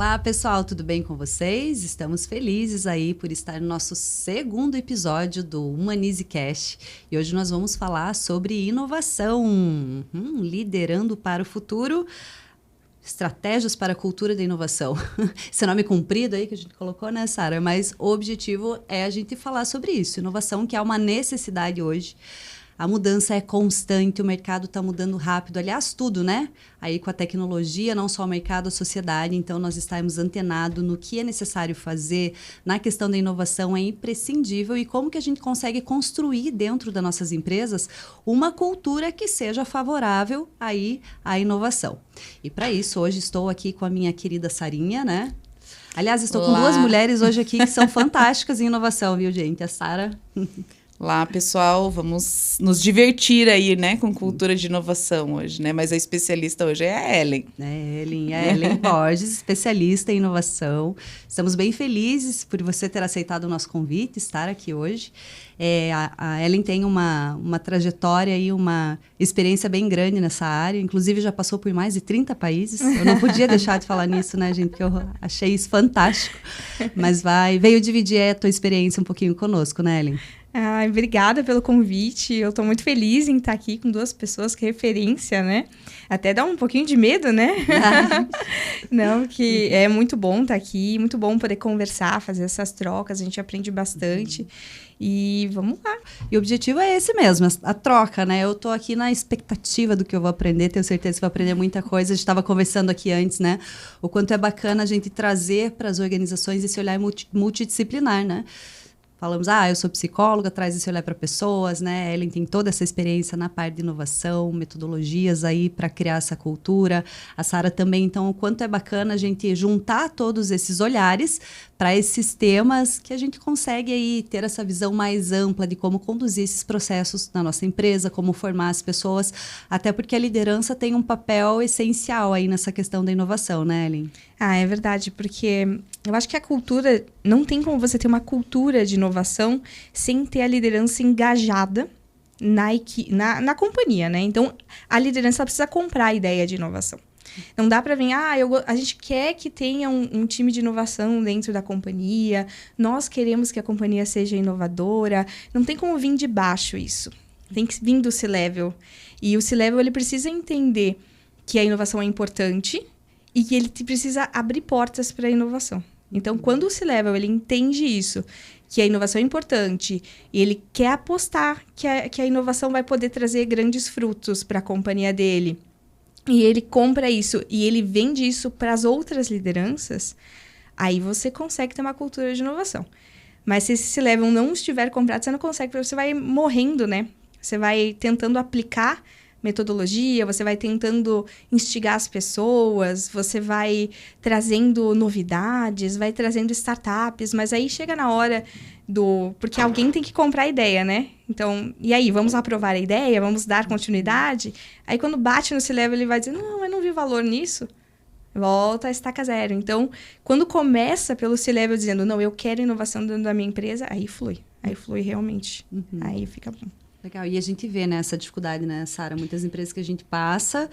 Olá, pessoal, tudo bem com vocês? Estamos felizes aí por estar no nosso segundo episódio do Humanize Cast. E hoje nós vamos falar sobre inovação, liderando para o futuro, estratégias para a cultura da inovação. Esse nome comprido aí que a gente colocou, né, Sara? Mas o objetivo é a gente falar sobre isso, inovação que é uma necessidade hoje. A mudança é constante, o mercado está mudando rápido. Aliás, tudo, né? Aí com a tecnologia, não só o mercado, a sociedade. Então, nós estamos antenados no que é necessário fazer. Na questão da inovação, é imprescindível. E como que a gente consegue construir dentro das nossas empresas uma cultura que seja favorável aí à inovação. E para isso, hoje estou aqui com a minha querida Sarinha, né? Aliás, estou com duas mulheres hoje aqui que são fantásticas em inovação, viu, gente? A Sara... Olá, pessoal, vamos nos divertir aí, né, com cultura de inovação hoje, né? Mas a especialista hoje é a Ellen. A Ellen Borges, especialista em inovação. Estamos bem felizes por você ter aceitado o nosso convite, estar aqui hoje. A Ellen tem uma trajetória e uma experiência bem grande nessa área, inclusive já passou por mais de 30 países. Eu não podia deixar de falar nisso, né, gente, porque eu achei isso fantástico. Mas veio dividir a tua experiência um pouquinho conosco, né, Ellen? Obrigada pelo convite. Eu estou muito feliz em estar aqui com duas pessoas que é referência, né? Até dá um pouquinho de medo, né? Não, que é muito bom estar aqui, muito bom poder conversar, fazer essas trocas, a gente aprende bastante. E vamos lá. E o objetivo é esse mesmo, a troca, né? Eu tô aqui na expectativa do que eu vou aprender, tenho certeza que vou aprender muita coisa. A gente estava conversando aqui antes, né? O quanto é bacana a gente trazer para as organizações esse olhar multidisciplinar, né? Falamos, eu sou psicóloga, traz esse olhar para pessoas, né? Ellen tem toda essa experiência na parte de inovação, metodologias aí para criar essa cultura. A Sara também, então, o quanto é bacana a gente juntar todos esses olhares para esses temas que a gente consegue aí ter essa visão mais ampla de como conduzir esses processos na nossa empresa, como formar as pessoas, até porque a liderança tem um papel essencial aí nessa questão da inovação, né, Ellen? É verdade, porque eu acho que a cultura, não tem como você ter uma cultura de inovação sem ter a liderança engajada na companhia, né? Então, a liderança precisa comprar a ideia de inovação. Não dá para vir, a gente quer que tenha um time de inovação dentro da companhia, nós queremos que a companhia seja inovadora. Não tem como vir de baixo isso. Tem que vir do C-Level. E o C-Level, ele precisa entender que a inovação é importante e que ele precisa abrir portas para a inovação. Então, quando o C-Level ele entende isso, que a inovação é importante, e ele quer apostar que a inovação vai poder trazer grandes frutos para a companhia dele, e ele compra isso, e ele vende isso para as outras lideranças, aí você consegue ter uma cultura de inovação. Mas se esse C-Level não estiver comprado, você não consegue, porque você vai morrendo, né? Você vai tentando aplicar metodologia, você vai tentando instigar as pessoas, você vai trazendo novidades, vai trazendo startups, mas aí chega na hora porque alguém tem que comprar a ideia, né? Então, e aí, vamos aprovar a ideia? Vamos dar continuidade? Aí, quando bate no C-Level, ele vai dizer, não, eu não vi valor nisso. Volta a estaca zero. Então, quando começa pelo C-Level dizendo, não, eu quero inovação dentro da minha empresa, aí flui realmente. Aí fica bom. Legal, e a gente vê, né, essa dificuldade, né, Sara? Muitas empresas que a gente passa,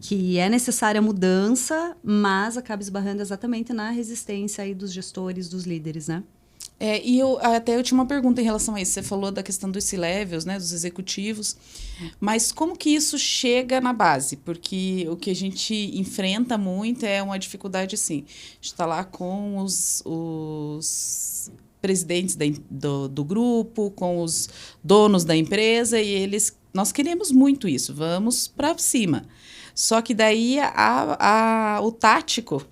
que é necessária a mudança, mas acaba esbarrando exatamente na resistência aí dos gestores, dos líderes, né? E eu tinha uma pergunta em relação a isso. Você falou da questão dos C-Levels, né, dos executivos, mas como que isso chega na base? Porque o que a gente enfrenta muito é uma dificuldade, assim, a gente está lá com os presidentes do grupo, com os donos da empresa, e nós queremos muito isso, vamos para cima. Só que daí o tático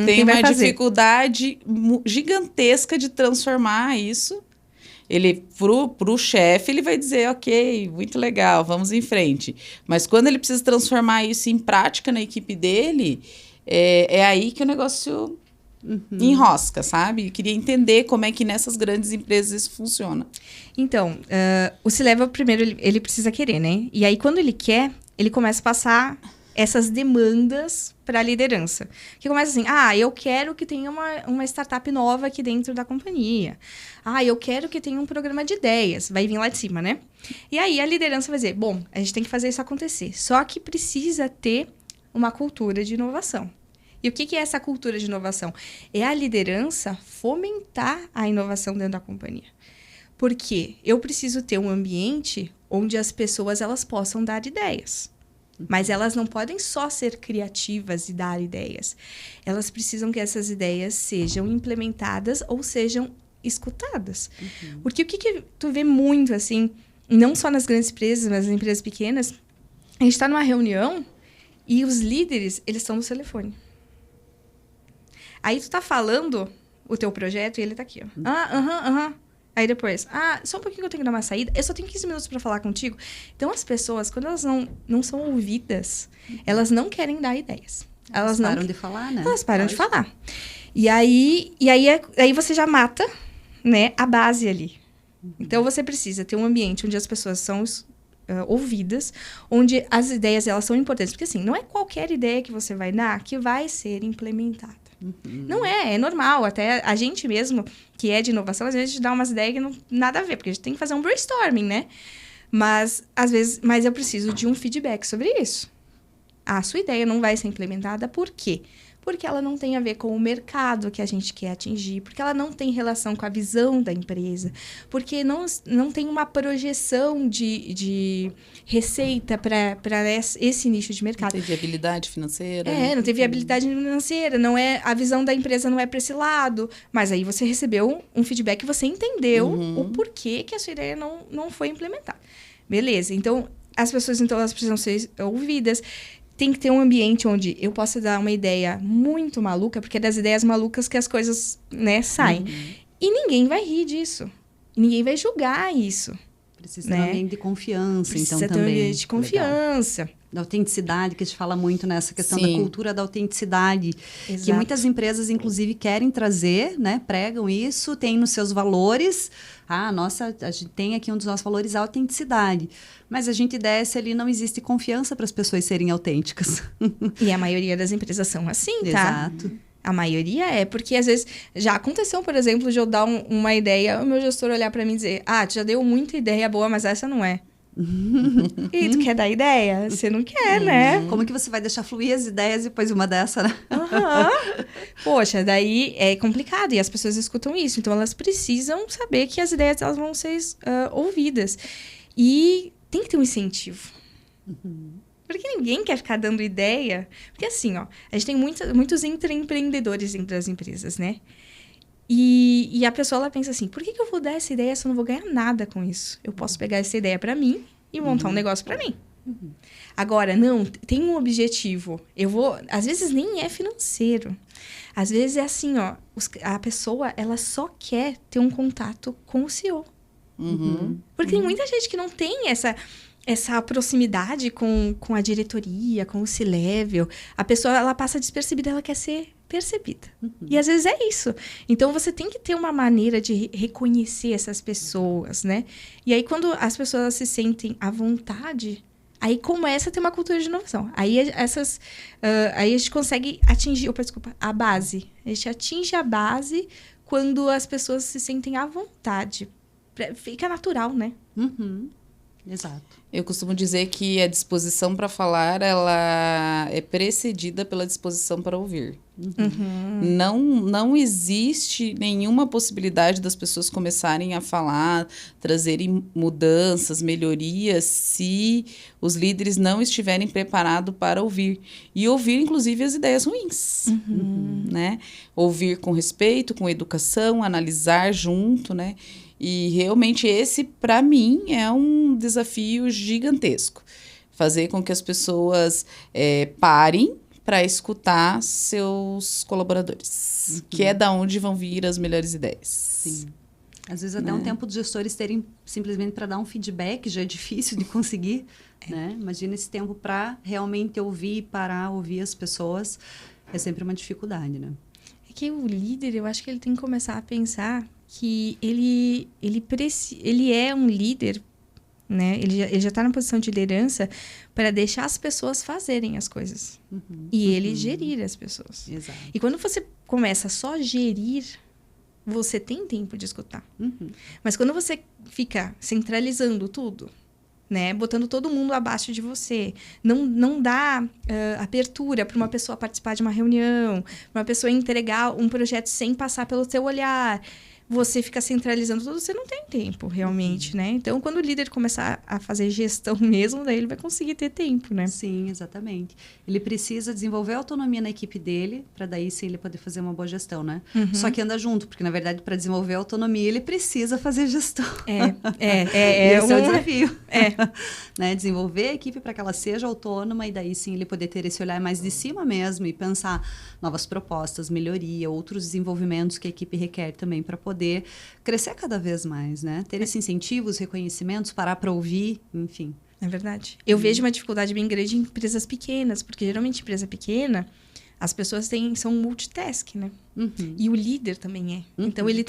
tem uma dificuldade gigantesca de transformar isso. Ele, pro chefe, ele vai dizer, ok, muito legal, vamos em frente. Mas quando ele precisa transformar isso em prática na equipe dele, é aí que o negócio enrosca, sabe? Eu queria entender como é que nessas grandes empresas isso funciona. Então, o C-Level, primeiro, ele precisa querer, né? E aí, quando ele quer, ele começa a passar essas demandas para a liderança. Que começa assim, eu quero que tenha uma startup nova aqui dentro da companhia. Eu quero que tenha um programa de ideias. Vai vir lá de cima, né? E aí, a liderança vai dizer, bom, a gente tem que fazer isso acontecer. Só que precisa ter uma cultura de inovação. E o que é essa cultura de inovação? É a liderança fomentar a inovação dentro da companhia. Porque eu preciso ter um ambiente onde as pessoas elas possam dar ideias. Mas elas não podem só ser criativas e dar ideias. Elas precisam que essas ideias sejam implementadas ou sejam escutadas. Porque o que tu vê muito, assim, não só nas grandes empresas, mas nas empresas pequenas, a gente está numa reunião e os líderes, eles estão no telefone. Aí tu tá falando o teu projeto e ele tá aqui, ó. Aí depois, só um pouquinho que eu tenho que dar uma saída. Eu só tenho 15 minutos para falar contigo. Então, as pessoas, quando elas não são ouvidas, elas não querem dar ideias. Elas param de falar, né? Elas param de falar. E aí você já mata, né, a base ali. Então, você precisa ter um ambiente onde as pessoas são ouvidas, onde as ideias elas são importantes. Porque, assim, não é qualquer ideia que você vai dar que vai ser implementada. Não é normal. Até a gente mesmo, que é de inovação, às vezes a gente dá umas ideias que não nada a ver, porque a gente tem que fazer um brainstorming, né? Mas, às vezes, eu preciso de um feedback sobre isso. A sua ideia não vai ser implementada, por quê? Porque ela não tem a ver com o mercado que a gente quer atingir, porque ela não tem relação com a visão da empresa, porque não tem uma projeção de receita para esse nicho de mercado. Não tem viabilidade financeira. Não tem viabilidade financeira, a visão da empresa não é para esse lado, mas aí você recebeu um feedback e você entendeu o porquê que a sua ideia não foi implementada. Beleza, então as pessoas elas precisam ser ouvidas. Tem que ter um ambiente onde eu possa dar uma ideia muito maluca, porque é das ideias malucas que as coisas, né, saem. E ninguém vai rir disso. Ninguém vai julgar isso. Precisa ter um ambiente de confiança, Precisa então, ter também. um ambiente de confiança. Legal. Da autenticidade, que a gente fala muito nessa questão Sim. da cultura da autenticidade. Exato. Que muitas empresas, inclusive, querem trazer, né? Pregam isso, tem nos seus valores. A gente tem aqui um dos nossos valores, a autenticidade. Mas a gente desce ali, não existe confiança para as pessoas serem autênticas. E a maioria das empresas são assim, tá? Exato. A maioria porque às vezes já aconteceu, por exemplo, de eu dar uma ideia, o meu gestor olhar para mim e dizer, tu já deu muita ideia boa, mas essa não é. E tu quer dar ideia? Você não quer, né? Como que você vai deixar fluir as ideias depois de uma dessa, né? Poxa, daí é complicado. E as pessoas escutam isso. Então, elas precisam saber que as ideias elas vão ser ouvidas. E tem que ter um incentivo. Porque ninguém quer ficar dando ideia. Porque assim, a gente tem muitos empreendedores dentro das empresas, né? E a pessoa, ela pensa assim, por que eu vou dar essa ideia se eu não vou ganhar nada com isso? Eu posso pegar essa ideia para mim e montar um negócio para mim. Agora, não, tem um objetivo. Às vezes nem é financeiro. Às vezes é assim, a pessoa, ela só quer ter um contato com o CEO. Porque tem muita gente que não tem essa proximidade com a diretoria, com o C-Level. A pessoa, ela passa despercebida, ela quer ser percebida. E às vezes é isso. Então, você tem que ter uma maneira de reconhecer essas pessoas, né? E aí, quando as pessoas se sentem à vontade, aí começa a ter uma cultura de inovação. Aí, aí a gente consegue atingir, a base. A gente atinge a base quando as pessoas se sentem à vontade. Fica natural, né? Exato. Eu costumo dizer que a disposição para falar, ela é precedida pela disposição para ouvir. Não existe nenhuma possibilidade das pessoas começarem a falar, trazerem mudanças, melhorias, se os líderes não estiverem preparados para ouvir. E ouvir, inclusive, as ideias ruins. Né? Ouvir com respeito, com educação, analisar junto, né? E realmente esse, para mim, é um desafio gigantesco. Fazer com que as pessoas parem para escutar seus colaboradores, que é da onde vão vir as melhores ideias. Sim. Às vezes até um tempo dos gestores terem simplesmente para dar um feedback já é difícil de conseguir, né? Imagina esse tempo para realmente ouvir, parar, ouvir as pessoas, é sempre uma dificuldade, né? É que o líder, eu acho que ele tem que começar a pensar que ele é um líder, né? Ele já está na posição de liderança para deixar as pessoas fazerem as coisas. E ele gerir as pessoas. Exato. E quando você começa só a gerir, você tem tempo de escutar. Mas quando você fica centralizando tudo, né? Botando todo mundo abaixo de você. Não dá abertura para uma pessoa participar de uma reunião, para uma pessoa entregar um projeto sem passar pelo seu olhar. Você fica centralizando tudo, você não tem tempo, realmente, né? Então, quando o líder começar a fazer gestão mesmo, daí ele vai conseguir ter tempo, né? Sim, exatamente. Ele precisa desenvolver autonomia na equipe dele, para daí sim ele poder fazer uma boa gestão, né? Só que anda junto, porque na verdade, para desenvolver autonomia, ele precisa fazer gestão. Esse é o desafio. Né? Desenvolver a equipe para que ela seja autônoma e daí sim ele poder ter esse olhar mais de cima mesmo e pensar novas propostas, melhoria, outros desenvolvimentos que a equipe requer também para poder crescer cada vez mais, né? Ter esses incentivos, reconhecimentos, parar para ouvir, enfim. É verdade. Eu vejo uma dificuldade bem grande em empresas pequenas, porque geralmente empresa pequena, as pessoas são multitask, né? E o líder também é. Então ele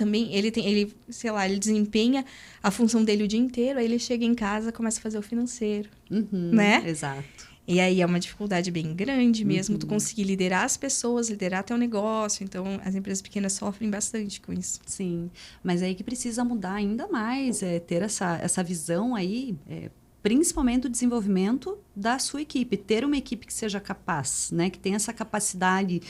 desempenha a função dele o dia inteiro, aí ele chega em casa, começa a fazer o financeiro, né? Exato. E aí é uma dificuldade bem grande mesmo, tu conseguir liderar as pessoas, liderar teu negócio. Então, as empresas pequenas sofrem bastante com isso. Sim, mas é aí que precisa mudar ainda mais, ter essa visão aí, principalmente do desenvolvimento da sua equipe. Ter uma equipe que seja capaz, né? Que tenha essa capacidade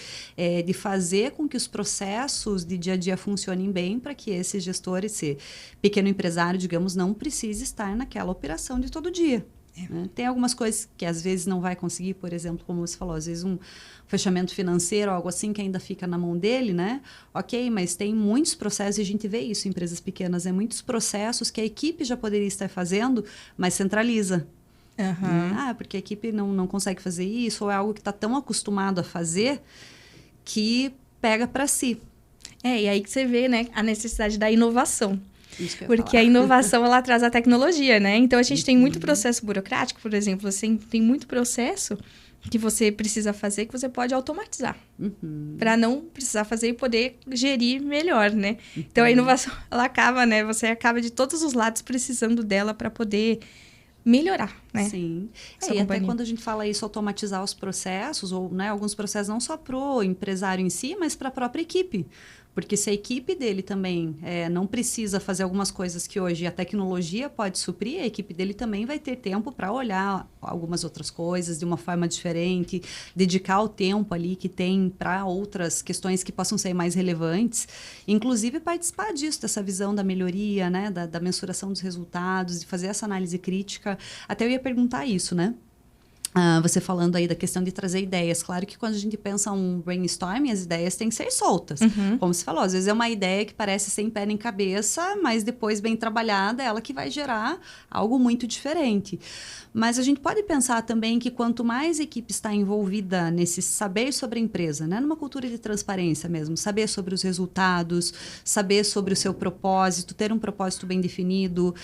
de fazer com que os processos de dia a dia funcionem bem para que esse gestor, esse pequeno empresário, digamos, não precise estar naquela operação de todo dia. Né? Tem algumas coisas que às vezes não vai conseguir, por exemplo, como você falou, às vezes um fechamento financeiro, algo assim que ainda fica na mão dele, né? Ok, mas tem muitos processos, e a gente vê isso em empresas pequenas, muitos processos que a equipe já poderia estar fazendo, mas centraliza. Porque a equipe não consegue fazer isso, ou é algo que está tão acostumado a fazer que pega para si. E aí que você vê, né, a necessidade da inovação. Porque a inovação, ela traz a tecnologia, né? Então, a gente tem muito processo burocrático, por exemplo. Você tem muito processo que você precisa fazer que você pode automatizar. Para não precisar fazer e poder gerir melhor, né? Então, a inovação, ela acaba, né? Você acaba de todos os lados precisando dela para poder melhorar, né? Sim. E até quando a gente fala isso, automatizar os processos, ou né, alguns processos não só para o empresário em si, mas para a própria equipe. Porque se a equipe dele também não precisa fazer algumas coisas que hoje a tecnologia pode suprir, a equipe dele também vai ter tempo para olhar algumas outras coisas de uma forma diferente, dedicar o tempo ali que tem para outras questões que possam ser mais relevantes, inclusive participar disso, dessa visão da melhoria, né, da mensuração dos resultados, de fazer essa análise crítica. Até eu ia perguntar isso, né? Você falando aí da questão de trazer ideias. Claro que quando a gente pensa um brainstorming, as ideias têm que ser soltas. Como você falou, às vezes é uma ideia que parece sem pé nem cabeça, mas depois bem trabalhada, ela que vai gerar algo muito diferente. Mas a gente pode pensar também que quanto mais a equipe está envolvida nesse saber sobre a empresa, né? Numa cultura de transparência mesmo, saber sobre os resultados, saber sobre o seu propósito, ter um propósito bem definido,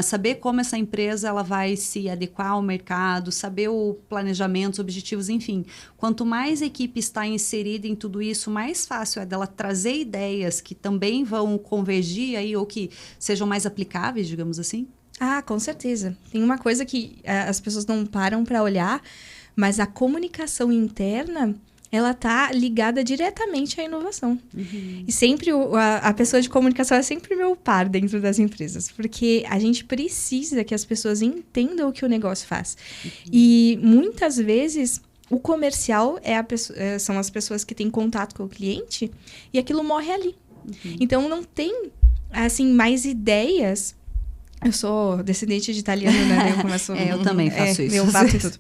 saber como essa empresa ela vai se adequar ao mercado, saber o planejamento, os objetivos, enfim. Quanto mais a equipe está inserida em tudo isso, mais fácil é dela trazer ideias que também vão convergir aí, ou que sejam mais aplicáveis, digamos assim. Com certeza. Tem uma coisa que as pessoas não param para olhar, mas a comunicação interna, ela tá ligada diretamente à inovação. E sempre a pessoa de comunicação é sempre meu par dentro das empresas, porque a gente precisa que as pessoas entendam o que o negócio faz. E muitas vezes o comercial são as pessoas que têm contato com o cliente e aquilo morre ali. Então não tem assim mais ideias. Eu sou descendente de italiano, né? Eu também faço isso. Eu bato tudo.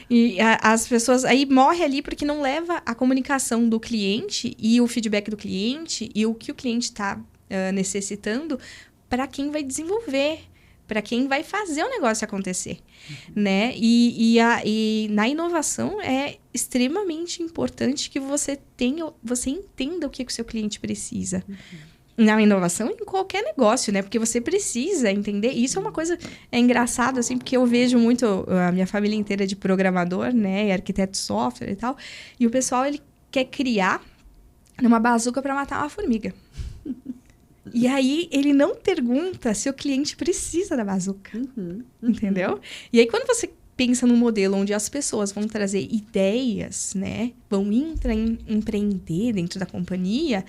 E as pessoas... Aí morre ali porque não leva a comunicação do cliente e o feedback do cliente e o que o cliente está necessitando para quem vai desenvolver, para quem vai fazer o negócio acontecer, né? E na inovação é extremamente importante que você entenda o que o seu cliente precisa. Na inovação, em qualquer negócio, né? Porque você precisa entender. Isso é uma coisa engraçada, assim, porque eu vejo muito a minha família inteira de programador, né? E arquiteto de software e tal. E o pessoal, ele quer criar uma bazuca para matar uma formiga. E aí, ele não pergunta se o cliente precisa da bazuca. Entendeu? E aí, quando você pensa num modelo onde as pessoas vão trazer ideias, né? Vão empreender dentro da companhia,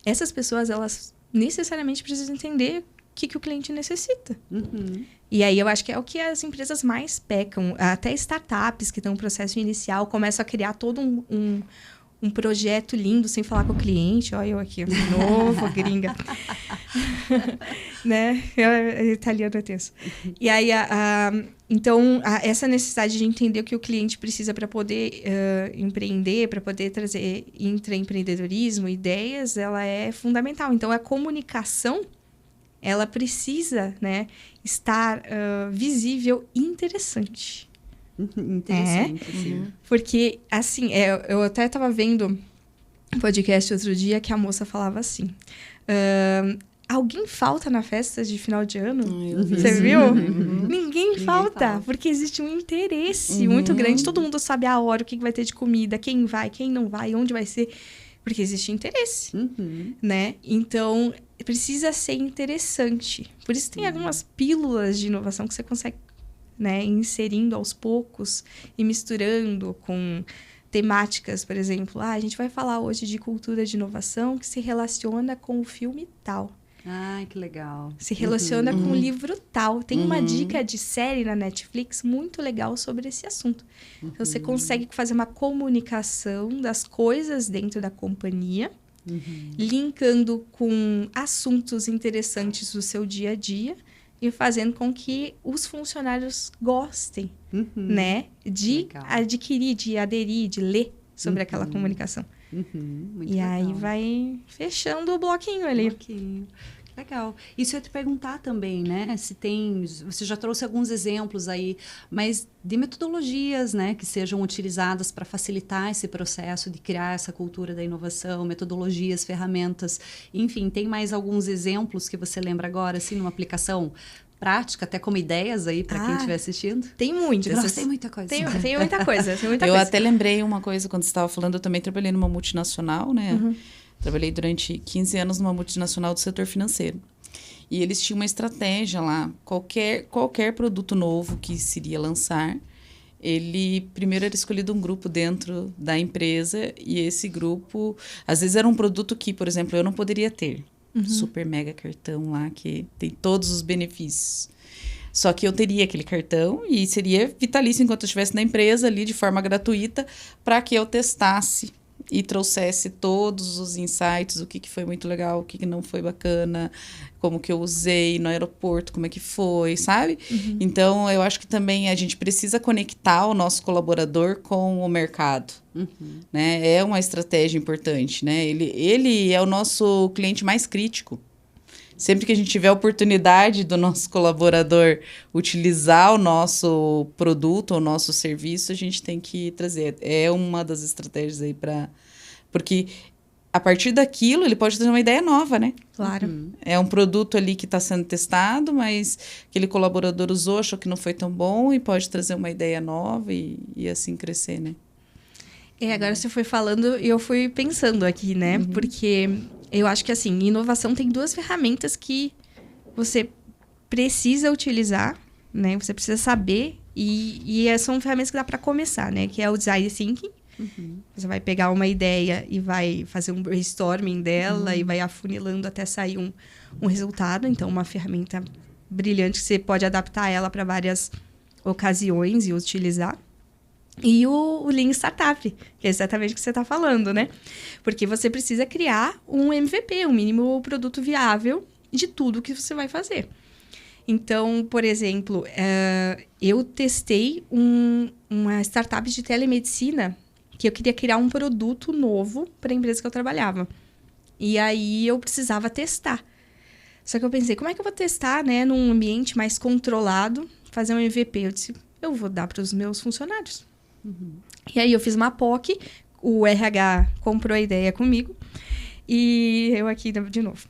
essas pessoas, elas necessariamente precisam entender que o cliente necessita. Uhum. E aí eu acho que é o que as empresas mais pecam. Até startups que estão no processo inicial começam a criar todo um projeto lindo sem falar com o cliente. Olha eu aqui, de novo, gringa. Né? Italiano é tenso. E aí, então, essa necessidade de entender o que o cliente precisa para poder empreender, para poder trazer intraempreendedorismo, ideias, ela é fundamental. Então, a comunicação, ela precisa, né, estar visível e interessante. Interessante, sim. Porque, assim, eu até estava vendo um podcast outro dia que a moça falava assim... alguém falta na festa de final de ano? Você viu? Ninguém falta, porque existe um interesse muito grande. Todo mundo sabe a hora, o que vai ter de comida, quem vai, quem não vai, onde vai ser. Porque existe interesse, né? Então, precisa ser interessante. Por isso tem algumas pílulas de inovação que você consegue, né, inserindo aos poucos e misturando com temáticas, por exemplo. A gente vai falar hoje de cultura de inovação que se relaciona com o filme tal. Ai, que legal. Se relaciona com o livro tal. Tem uma dica de série na Netflix muito legal sobre esse assunto. Então, você consegue fazer uma comunicação das coisas dentro da companhia, linkando com assuntos interessantes do seu dia a dia e fazendo com que os funcionários gostem, né? De adquirir, de aderir, de ler sobre aquela comunicação. Muito e legal. aí vai fechando o bloquinho ali. Legal. Isso eu ia te perguntar também, né? Se tem... Você já trouxe alguns exemplos aí, mas de metodologias, né? Que sejam utilizadas para facilitar esse processo de criar essa cultura da inovação, metodologias, ferramentas. Enfim, tem mais alguns exemplos que você lembra agora, assim, numa aplicação prática, até como ideias aí para quem estiver assistindo? Tem muitas. Nossa, tem muita coisa. Tem muita coisa. Eu até lembrei uma coisa quando você estava falando, eu também trabalhei numa multinacional, né? Trabalhei durante 15 anos numa multinacional do setor financeiro. E eles tinham uma estratégia lá. Qualquer produto novo que se iria lançar, primeiro era escolhido um grupo dentro da empresa. E esse grupo, às vezes era um produto que, por exemplo, eu não poderia ter. Super mega cartão lá, que tem todos os benefícios. Só que eu teria aquele cartão e seria vitalício enquanto eu estivesse na empresa ali de forma gratuita para que eu testasse e trouxesse todos os insights, o que foi muito legal, o que não foi bacana, como que eu usei no aeroporto, como é que foi, sabe? Então, eu acho que também a gente precisa conectar o nosso colaborador com o mercado, né? É uma estratégia importante, né? Ele é o nosso cliente mais crítico. Sempre que a gente tiver a oportunidade do nosso colaborador utilizar o nosso produto, o nosso serviço, a gente tem que trazer. É uma das estratégias aí para... Porque a partir daquilo, ele pode trazer uma ideia nova, né? Claro. É um produto ali que está sendo testado, mas aquele colaborador usou, achou que não foi tão bom e pode trazer uma ideia nova e assim crescer, né? Agora você foi falando e eu fui pensando aqui, né? Porque... eu acho que, assim, inovação tem duas ferramentas que você precisa utilizar, né? Você precisa saber e são ferramentas que dá para começar, né? Que é o design thinking. Você vai pegar uma ideia e vai fazer um brainstorming dela e vai afunilando até sair um resultado. Então, uma ferramenta brilhante que você pode adaptar ela para várias ocasiões e utilizar. E o Lean Startup, que é exatamente o que você está falando, né? Porque você precisa criar um MVP, um mínimo produto viável de tudo que você vai fazer. Então, por exemplo, eu testei uma startup de telemedicina que eu queria criar um produto novo para a empresa que eu trabalhava. E aí eu precisava testar. Só que eu pensei, como é que eu vou testar, né, num ambiente mais controlado, fazer um MVP? Eu disse, eu vou dar para os meus funcionários. E aí eu fiz uma POC, o RH comprou a ideia comigo e eu aqui de novo.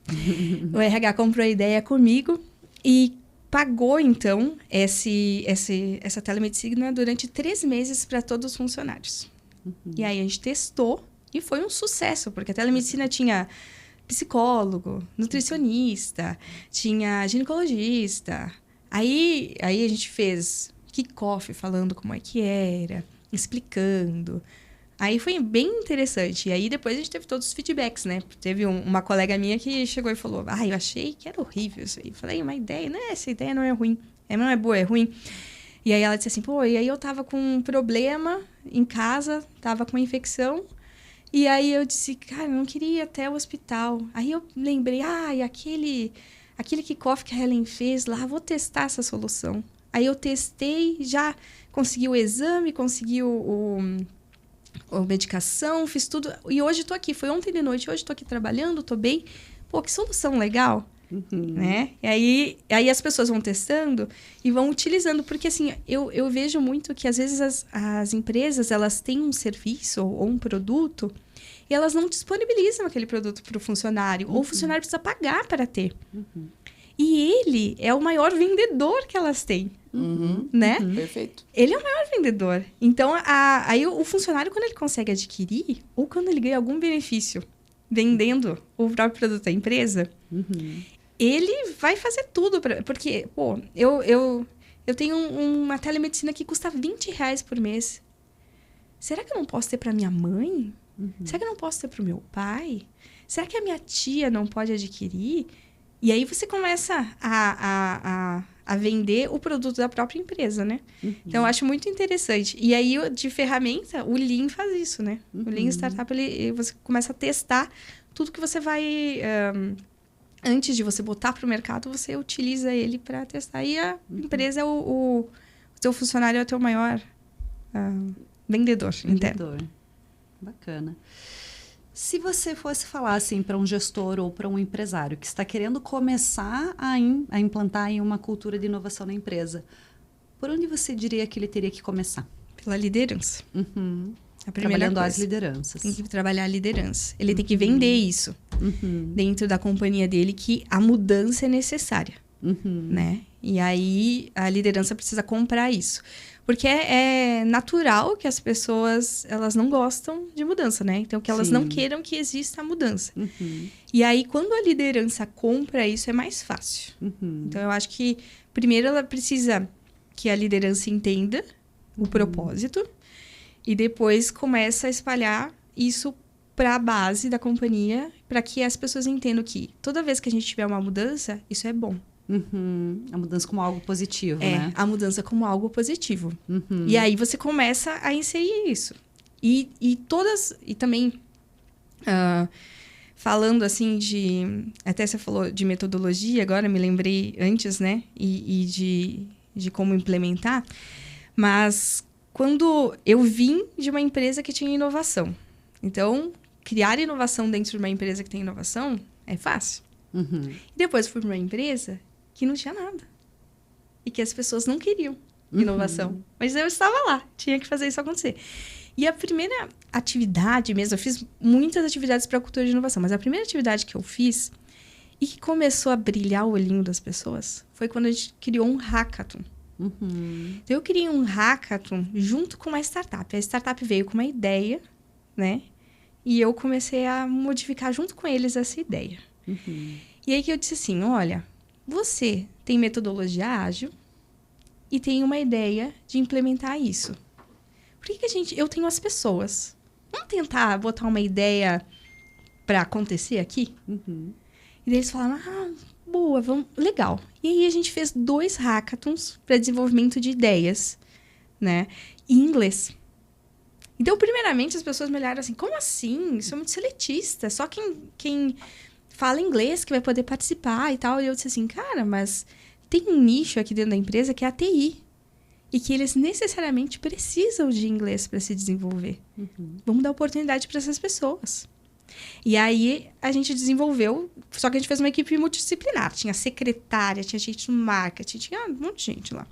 O RH comprou a ideia comigo e pagou então essa telemedicina durante 3 meses para todos os funcionários. E aí a gente testou e foi um sucesso, porque a telemedicina tinha psicólogo, nutricionista, tinha ginecologista. Aí a gente fez kick-off falando como é que era, explicando. Aí foi bem interessante. E aí depois a gente teve todos os feedbacks, né? Teve uma colega minha que chegou e falou, eu achei que era horrível isso aí. Falei, uma ideia, né? Essa ideia não é ruim. Não é boa, é ruim. E aí ela disse assim, e aí eu tava com um problema em casa, tava com uma infecção. E aí eu disse, cara, eu não queria ir até o hospital. Aí eu lembrei, aquele kickoff que a Helen fez lá, vou testar essa solução. Aí eu testei, já consegui o exame, consegui a medicação, fiz tudo. E hoje tô aqui, foi ontem de noite, hoje tô aqui trabalhando, tô bem. Pô, que solução legal. Né? E aí as pessoas vão testando e vão utilizando, porque assim, eu vejo muito que às vezes as empresas, elas têm um serviço ou um produto e elas não disponibilizam aquele produto para o funcionário, ou o funcionário precisa pagar para ter. E ele é o maior vendedor que elas têm, né? Perfeito. Ele é o maior vendedor. Então, aí o funcionário, quando ele consegue adquirir, ou quando ele ganha algum benefício vendendo o próprio produto da empresa, ele vai fazer tudo. Porque, eu tenho uma telemedicina que custa R$20 por mês. Será que eu não posso ter para minha mãe? Será que eu não posso ter para o meu pai? Será que a minha tia não pode adquirir? E aí você começa a vender o produto da própria empresa, né? Então, eu acho muito interessante. E aí, de ferramenta, o Lean faz isso, né? O Lean Startup, você começa a testar tudo que você vai... antes de você botar para o mercado, você utiliza ele para testar. E a empresa, o seu funcionário é o teu maior vendedor interno. Bacana. Se você fosse falar assim para um gestor ou para um empresário que está querendo começar a implantar aí uma cultura de inovação na empresa, por onde você diria que ele teria que começar? Pela liderança. A primeira Trabalhando coisa. As lideranças. Tem que trabalhar a liderança. Ele tem que vender isso dentro da companhia dele, que a mudança é necessária, né? E aí a liderança precisa comprar isso. Porque é natural que as pessoas, elas não gostam de mudança, né? Então, que elas não queiram que exista a mudança. E aí, quando a liderança compra isso, é mais fácil. Então, eu acho que, primeiro, ela precisa que a liderança entenda o propósito e depois começa a espalhar isso para a base da companhia, para que as pessoas entendam que toda vez que a gente tiver uma mudança, isso é bom. A mudança como algo positivo, né? A mudança como algo positivo. E aí você começa a inserir isso. E também, falando assim até você falou de metodologia, agora me lembrei antes, né? E de como implementar. Mas quando eu vim de uma empresa que tinha inovação. Então, criar inovação dentro de uma empresa que tem inovação é fácil. E depois fui para uma empresa que não tinha nada. E que as pessoas não queriam inovação. Mas eu estava lá, tinha que fazer isso acontecer. E a primeira atividade mesmo, eu fiz muitas atividades para a cultura de inovação, mas a primeira atividade que eu fiz e que começou a brilhar o olhinho das pessoas foi quando a gente criou um hackathon. Então, eu criei um hackathon junto com uma startup. A startup veio com uma ideia, né? E eu comecei a modificar junto com eles essa ideia. E aí que eu disse assim, olha, você tem metodologia ágil e tem uma ideia de implementar isso. Por que eu tenho as pessoas? Vamos tentar botar uma ideia para acontecer aqui? E daí eles falaram, boa, legal. E aí a gente fez 2 hackathons para desenvolvimento de ideias, né? Em inglês. Então, primeiramente, as pessoas me olharam assim, como assim? Isso é muito seletista. Só quem fala inglês que vai poder participar e tal. E eu disse assim, cara, mas tem um nicho aqui dentro da empresa que é a TI. E que eles necessariamente precisam de inglês para se desenvolver. Vamos dar oportunidade para essas pessoas. E aí, a gente desenvolveu... Só que a gente fez uma equipe multidisciplinar. Tinha secretária, tinha gente no marketing, tinha um monte de gente lá.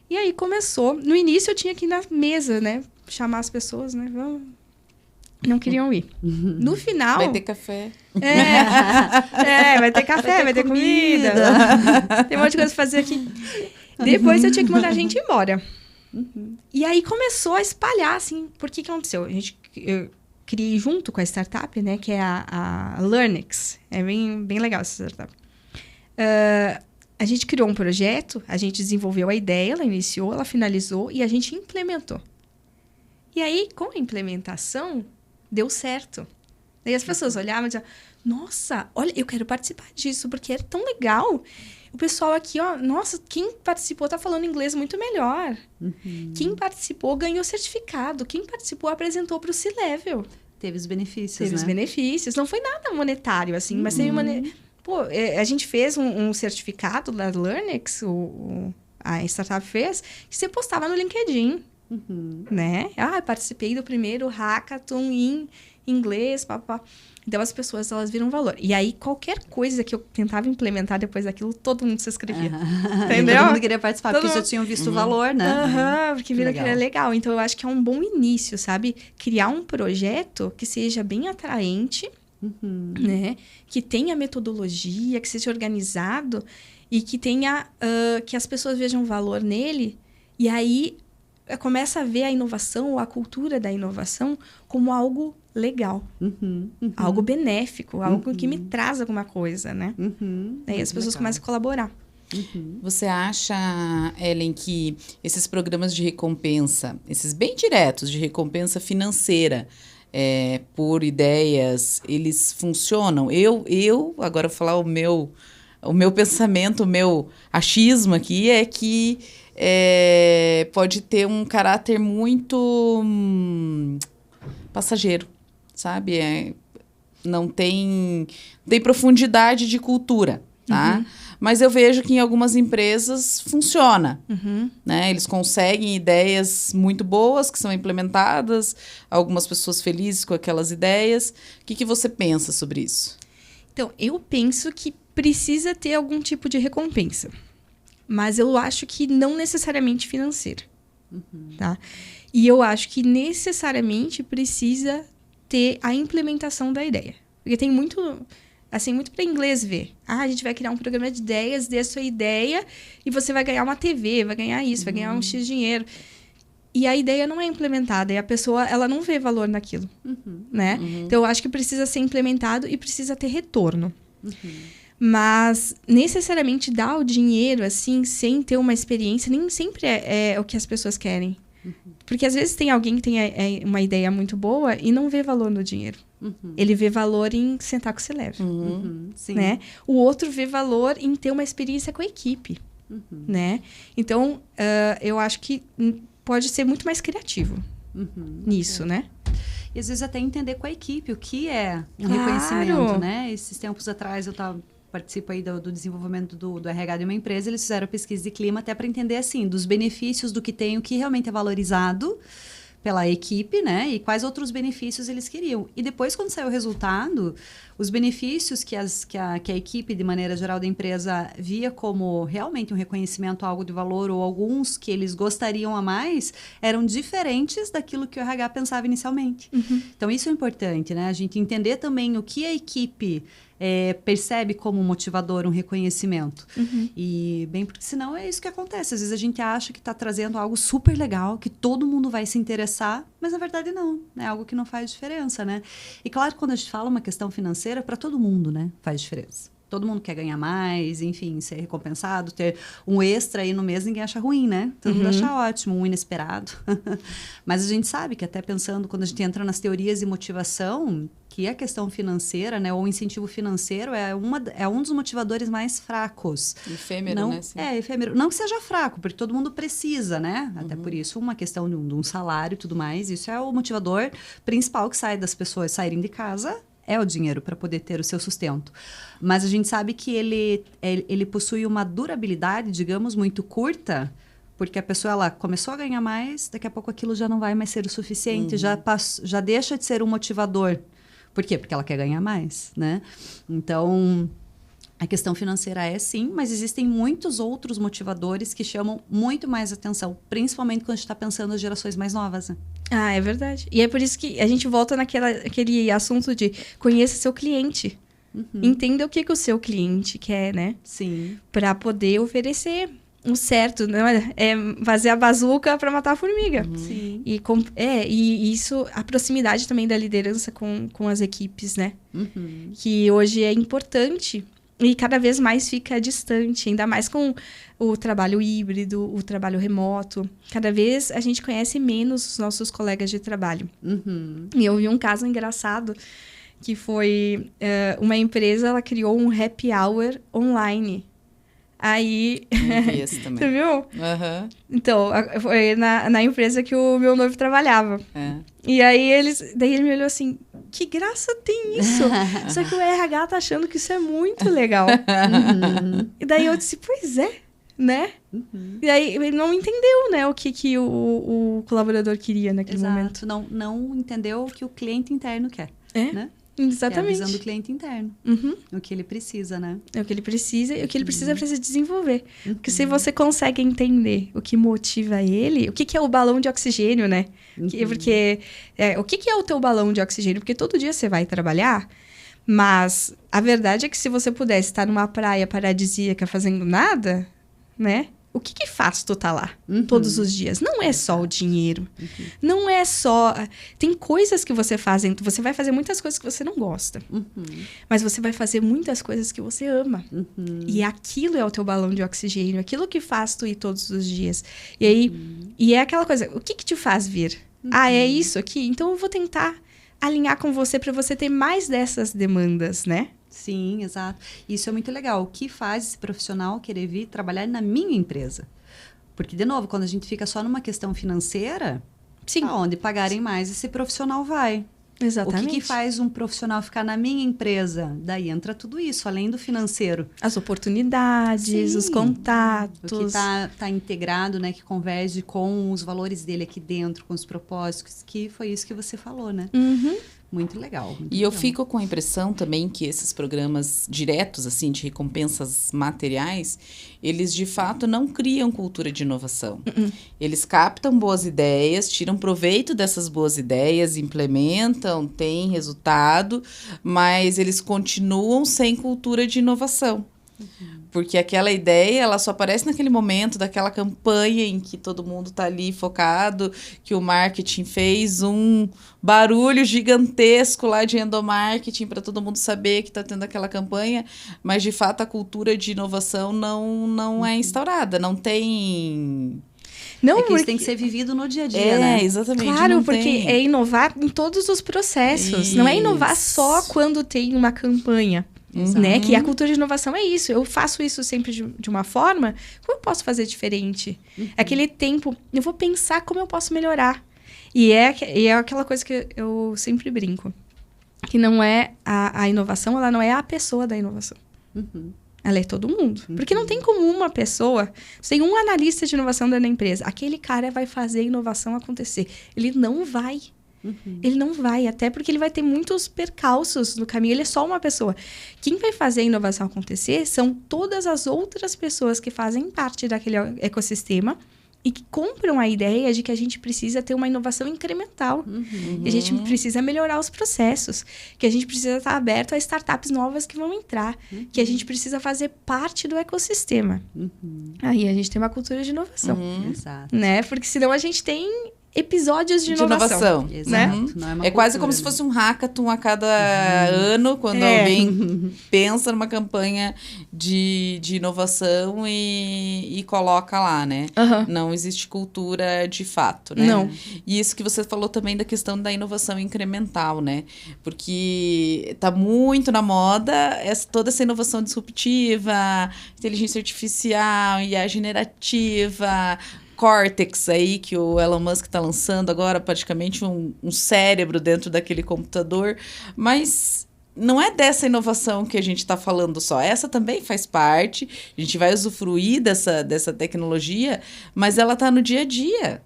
E aí, começou... No início, eu tinha que ir na mesa, né? Chamar as pessoas, né? Não queriam ir. No final... Vai ter café. Vai ter café, vai ter comida. Tem um monte de coisa pra fazer aqui. Depois, eu tinha que mandar a gente embora. E aí, começou a espalhar, assim... Por que aconteceu? Eu criei junto com a startup, né? Que é a Learnix. É bem legal essa startup. A gente criou um projeto, a gente desenvolveu a ideia, ela iniciou, ela finalizou e a gente implementou. E aí, com a implementação, deu certo. Daí as pessoas olhavam e diziam, nossa, olha, eu quero participar disso, porque é tão legal. O pessoal aqui, ó, nossa, quem participou tá falando inglês muito melhor. Quem participou ganhou certificado. Quem participou apresentou para o C-Level. Teve os benefícios, Teve os benefícios. Não foi nada monetário, assim, mas teve Pô, a gente fez um certificado da Learnex, a startup fez, que você postava no LinkedIn, né? Participei do primeiro hackathon em inglês, papá. Então, as pessoas, elas viram valor. E aí, qualquer coisa que eu tentava implementar depois daquilo, todo mundo se inscrevia. Entendeu? Todo mundo queria participar, porque já tinham visto o valor, né? Porque viram que era legal. Então, eu acho que é um bom início, sabe? Criar um projeto que seja bem atraente, né? Que tenha metodologia, que seja organizado e que tenha... que as pessoas vejam valor nele. E aí, começa a ver a inovação ou a cultura da inovação como algo legal. Algo benéfico, algo que me traz alguma coisa, né? Aí as pessoas começam a colaborar. Você acha, Ellen, que esses programas de recompensa, esses bem diretos de recompensa financeira por ideias, eles funcionam? Eu agora vou falar o meu pensamento, o meu achismo aqui é que pode ter um caráter muito passageiro, sabe? Não tem profundidade de cultura, tá? Mas eu vejo que em algumas empresas funciona, né? Eles conseguem ideias muito boas que são implementadas, algumas pessoas felizes com aquelas ideias. O que você pensa sobre isso? Então, eu penso que precisa ter algum tipo de recompensa. Mas eu acho que não necessariamente financeira. Tá? E eu acho que necessariamente precisa ter a implementação da ideia. Porque tem muito para inglês ver. A gente vai criar um programa de ideias, dê a sua ideia e você vai ganhar uma TV, vai ganhar isso, vai ganhar um X dinheiro. E a ideia não é implementada, e a pessoa, ela não vê valor naquilo, né? Então, eu acho que precisa ser implementado e precisa ter retorno. Mas, necessariamente, dar o dinheiro, assim, sem ter uma experiência, nem sempre é o que as pessoas querem. Porque, às vezes, tem alguém que tem uma ideia muito boa e não vê valor no dinheiro. Ele vê valor em sentar com o C-Level, né? O outro vê valor em ter uma experiência com a equipe, né? Então, eu acho que pode ser muito mais criativo nisso, né? E às vezes até entender com a equipe o que é um reconhecimento, né? Esses tempos atrás eu participo aí do desenvolvimento do RH de uma empresa, eles fizeram pesquisa de clima até para entender, assim, dos benefícios do que tem, o que realmente é valorizado pela equipe, né? E quais outros benefícios eles queriam. E depois, quando saiu o resultado, os benefícios que a equipe, de maneira geral da empresa, via como realmente um reconhecimento, algo de valor, ou alguns que eles gostariam a mais, eram diferentes daquilo que o RH pensava inicialmente. Então, isso é importante, né? A gente entender também o que a equipe percebe como um motivador, um reconhecimento. E bem, porque senão é isso que acontece. Às vezes a gente acha que está trazendo algo super legal, que todo mundo vai se interessar, mas na verdade não. É algo que não faz diferença, né? E claro, quando a gente fala uma questão financeira, para todo mundo, né? Faz diferença. Todo mundo quer ganhar mais, enfim, ser recompensado, ter um extra aí no mês, ninguém acha ruim, né? Todo mundo acha ótimo, um inesperado. Mas a gente sabe que até pensando, quando a gente entra nas teorias de motivação, que a questão financeira, né, ou o incentivo financeiro é um dos motivadores mais fracos. Efêmero, né? Sim. Efêmero. Não que seja fraco, porque todo mundo precisa, né? Até por isso, uma questão de um salário e tudo mais, isso é o motivador principal que sai das pessoas saírem de casa, é o dinheiro para poder ter o seu sustento. Mas a gente sabe que ele possui uma durabilidade, digamos, muito curta, porque a pessoa ela começou a ganhar mais, daqui a pouco aquilo já não vai mais ser o suficiente, já deixa de ser um motivador. Por quê? Porque ela quer ganhar mais, né? Então, a questão financeira é sim, mas existem muitos outros motivadores que chamam muito mais atenção, principalmente quando a gente está pensando nas gerações mais novas, né? Ah, é verdade. E é por isso que a gente volta naquele assunto de conheça seu cliente. Entenda o que o seu cliente quer, né? Sim. Para poder oferecer o certo, não é fazer a bazuca para matar a formiga. Sim. E isso, a proximidade também da liderança com as equipes, né? Que hoje é importante. E cada vez mais fica distante, ainda mais com o trabalho híbrido, o trabalho remoto. Cada vez a gente conhece menos os nossos colegas de trabalho. Uhum. E eu vi um caso engraçado, que foi uma empresa, ela criou um happy hour online. Aí... Eu vi esse Você também. viu? Aham. Então, foi na empresa que o meu noivo trabalhava. É. E aí daí ele me olhou assim, que graça tem isso? Só que o RH tá achando que isso é muito legal. E daí eu disse, pois é, né? E aí ele não entendeu, né, o que o colaborador queria naquele momento. Exato. Não entendeu o que o cliente interno quer. É, Né? É a exatamente. visão do cliente interno. Uhum. O que ele precisa, né? É o que ele precisa e o que ele precisa para se desenvolver. Porque se você consegue entender o que motiva ele, o que é o balão de oxigênio, né? Porque o que é o teu balão de oxigênio? Porque todo dia você vai trabalhar, mas a verdade é que se você pudesse estar numa praia paradisíaca fazendo nada, né? O que faz tu tá lá todos os dias? Não é só o dinheiro. Não é só... Tem coisas que você faz. Você vai fazer muitas coisas que você não gosta. Mas você vai fazer muitas coisas que você ama. E aquilo é o teu balão de oxigênio. Aquilo que faz tu ir todos os dias. E aí... E é aquela coisa... O que te faz vir? Ah, é isso aqui? Então eu vou tentar alinhar com você para você ter mais dessas demandas, né? Sim, exato. Isso é muito legal. O que faz esse profissional querer vir trabalhar na minha empresa? Porque, de novo, quando a gente fica só numa questão financeira, Sim. aonde pagarem mais, esse profissional vai. Exatamente. O que faz um profissional ficar na minha empresa? Daí entra tudo isso, além do financeiro. As oportunidades, Sim. os contatos. O que tá integrado, né? Que converge com os valores dele aqui dentro, com os propósitos, que foi isso que você falou, né? Muito legal. Muito E eu legal. fico com a impressão também que esses programas diretos, assim, de recompensas materiais, eles de fato não criam cultura de inovação. Eles captam boas ideias, tiram proveito dessas boas ideias, implementam, têm resultado, mas eles continuam sem cultura de inovação. Porque aquela ideia, ela só aparece naquele momento daquela campanha em que todo mundo tá ali focado, que o marketing fez um barulho gigantesco lá de endomarketing para todo mundo saber que tá tendo aquela campanha, mas de fato a cultura de inovação não é instaurada, não tem... Não, É que isso porque... tem que ser vivido no dia a dia, né? Exatamente. Claro, não porque tem. é inovar em todos os processos. Não é inovar Isso. só quando tem uma campanha. Né? Que a cultura de inovação é isso. Eu faço isso sempre de uma forma. Como eu posso fazer diferente? Aquele tempo, eu vou pensar como eu posso melhorar. E é aquela coisa que eu sempre brinco. Que não é a inovação, ela não é a pessoa da inovação. Ela é todo mundo. Porque não tem como uma pessoa... Você tem um analista de inovação dentro da empresa. Aquele cara vai fazer a inovação acontecer. Ele não vai. Ele não vai, até porque ele vai ter muitos percalços no caminho. Ele é só uma pessoa. Quem vai fazer a inovação acontecer são todas as outras pessoas que fazem parte daquele ecossistema e que compram a ideia de que a gente precisa ter uma inovação incremental. Que a gente precisa melhorar os processos. Que a gente precisa estar aberto a startups novas que vão entrar. Que a gente precisa fazer parte do ecossistema. Aí a gente tem uma cultura de inovação. Exato. Né? Porque senão a gente tem... episódios de inovação. Exato. Não é uma É quase cultura, como se né? fosse um hackathon a cada ano, quando alguém pensa numa campanha de inovação e coloca lá, né? Não existe cultura de fato, né? Não. E isso que você falou também da questão da inovação incremental, né? Porque tá muito na moda toda essa inovação disruptiva, inteligência artificial, IA generativa... Cortex aí, que o Elon Musk está lançando agora, praticamente um cérebro dentro daquele computador, mas não é dessa inovação que a gente está falando só, essa também faz parte, a gente vai usufruir dessa tecnologia, mas ela está no dia a dia,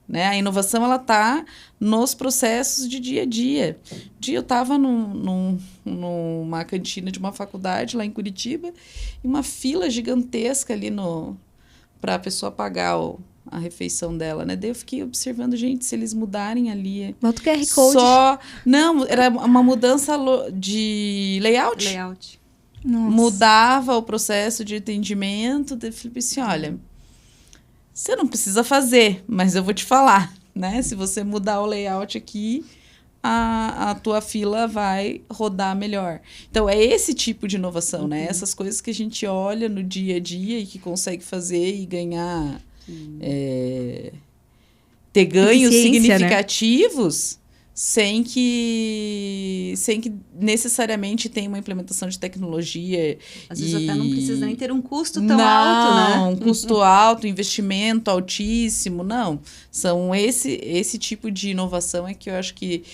né? A inovação, ela está nos processos de dia a dia. Um dia eu estava numa cantina de uma faculdade lá em Curitiba, e uma fila gigantesca ali para a pessoa pagar a refeição dela, né? Daí eu fiquei observando, gente, se eles mudarem ali... Bota o QR Code. Não, era uma mudança de layout. Nossa. Mudava o processo de atendimento. Eu falei assim, olha, você não precisa fazer, mas eu vou te falar, né? Se você mudar o layout aqui, a tua fila vai rodar melhor. Então, é esse tipo de inovação, né? Essas coisas que a gente olha no dia a dia e que consegue fazer e ganhar... ter ganhos significativos, né? sem que necessariamente tenha uma implementação de tecnologia. Às vezes até não precisa nem ter um custo tão alto, né? Não, um custo alto, investimento altíssimo, não. São esse tipo de inovação é que eu acho que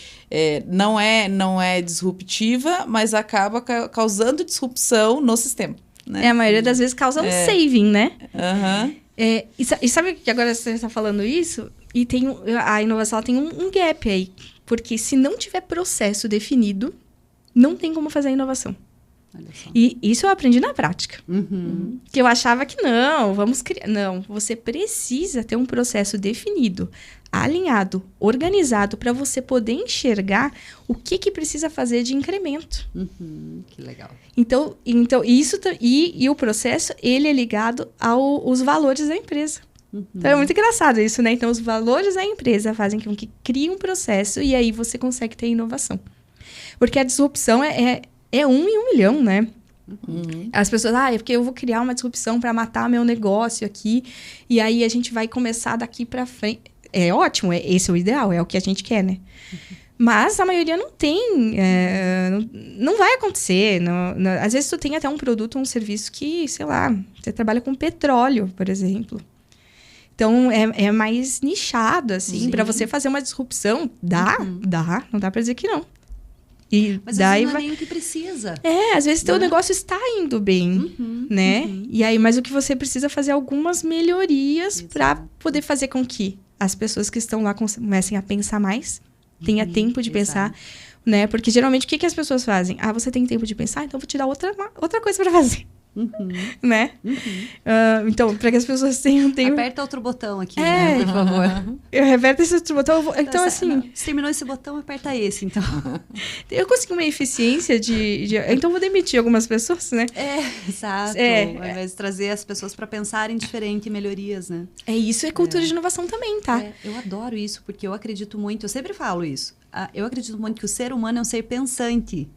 não é disruptiva, mas acaba causando disrupção no sistema. Né? A maioria das vezes causa um saving, né? Aham. E sabe que agora você está falando isso? E a inovação ela tem um gap aí. Porque se não tiver processo definido, não tem como fazer a inovação. Olha só. E isso eu aprendi na prática. Uhum. Que eu achava que não, vamos criar... Não, você precisa ter um processo definido, alinhado, organizado, para você poder enxergar o que precisa fazer de incremento. Uhum. Que legal. Então isso... E o processo, ele é ligado aos valores da empresa. Uhum. Então, é muito engraçado isso, né? Então, os valores da empresa fazem com que crie um processo e aí você consegue ter inovação. Porque a disrupção é 1 em 1 milhão, né? Uhum. As pessoas, é porque eu vou criar uma disrupção para matar meu negócio aqui e aí a gente vai começar daqui para frente. É ótimo, esse é o ideal, é o que a gente quer, né? Uhum. Mas a maioria não tem, não vai acontecer. Às vezes tu tem até um produto ou um serviço que, sei lá, você trabalha com petróleo, por exemplo. Então, é mais nichado, assim. Para você fazer uma disrupção, dá, não dá para dizer que não. Mas daí às vezes não é nem o que precisa. Às vezes teu negócio está indo bem, né? E aí, mas o que você precisa fazer algumas melhorias para poder fazer com que as pessoas que estão lá comecem a pensar mais, tenha tempo de pensar, né? Porque geralmente o que as pessoas fazem? Você tem tempo de pensar, então eu vou te dar outra coisa para fazer. Né? Então, para que as pessoas tenham tempo... Aperta outro botão aqui, né, por favor. Eu reverto esse outro botão. Então, assim... Se terminou esse botão, aperta esse, então. Eu consegui uma eficiência então, vou demitir algumas pessoas, né? Exato. Ao invés de trazer as pessoas para pensarem diferente em melhorias, né? Isso é cultura de inovação também, tá? Eu adoro isso, porque eu acredito muito... Eu sempre falo isso. Eu acredito muito que o ser humano é um ser pensante.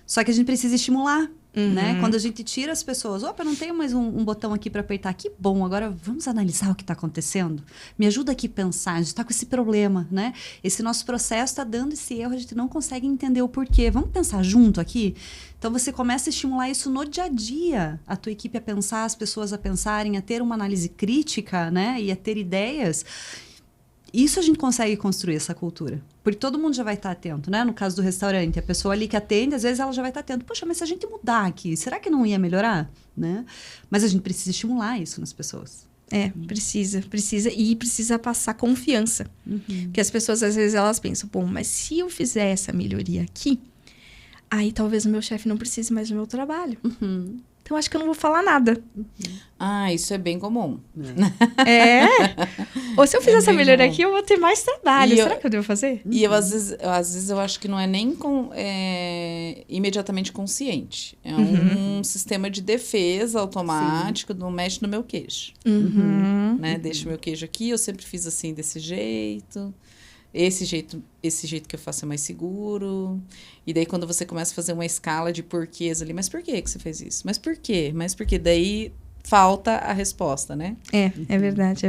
Só que a gente precisa estimular. Né? Quando a gente tira as pessoas, opa, não tenho mais um botão aqui para apertar, que bom, agora vamos analisar o que está acontecendo, me ajuda aqui a pensar, a gente está com esse problema, né? Esse nosso processo está dando esse erro, a gente não consegue entender o porquê, vamos pensar junto aqui? Então você começa a estimular isso no dia a dia, a tua equipe a pensar, as pessoas a pensarem, a ter uma análise crítica, né? E a ter ideias. Isso a gente consegue construir, essa cultura. Porque todo mundo já vai estar atento, né? No caso do restaurante, a pessoa ali que atende, às vezes ela já vai estar atenta. Poxa, mas se a gente mudar aqui, será que não ia melhorar? Né? Mas a gente precisa estimular isso nas pessoas. Precisa. E precisa passar confiança. Porque as pessoas, às vezes, elas pensam, bom, mas se eu fizer essa melhoria aqui, aí talvez o meu chefe não precise mais do meu trabalho. Então, acho que eu não vou falar nada. Isso é bem comum. Ou se eu fizer essa melhoria aqui, eu vou ter mais trabalho. Será que eu devo fazer? E eu, às vezes, eu acho que não é nem imediatamente consciente. É um sistema de defesa automático, não mexe no meu queijo. Né? Deixa o meu queijo aqui, eu sempre fiz assim, desse jeito. Esse jeito que eu faço é mais seguro. E daí, quando você começa a fazer uma escala de porquês ali, mas por que você fez isso? Mas por quê? Mas por quê? Daí falta a resposta, né? É verdade.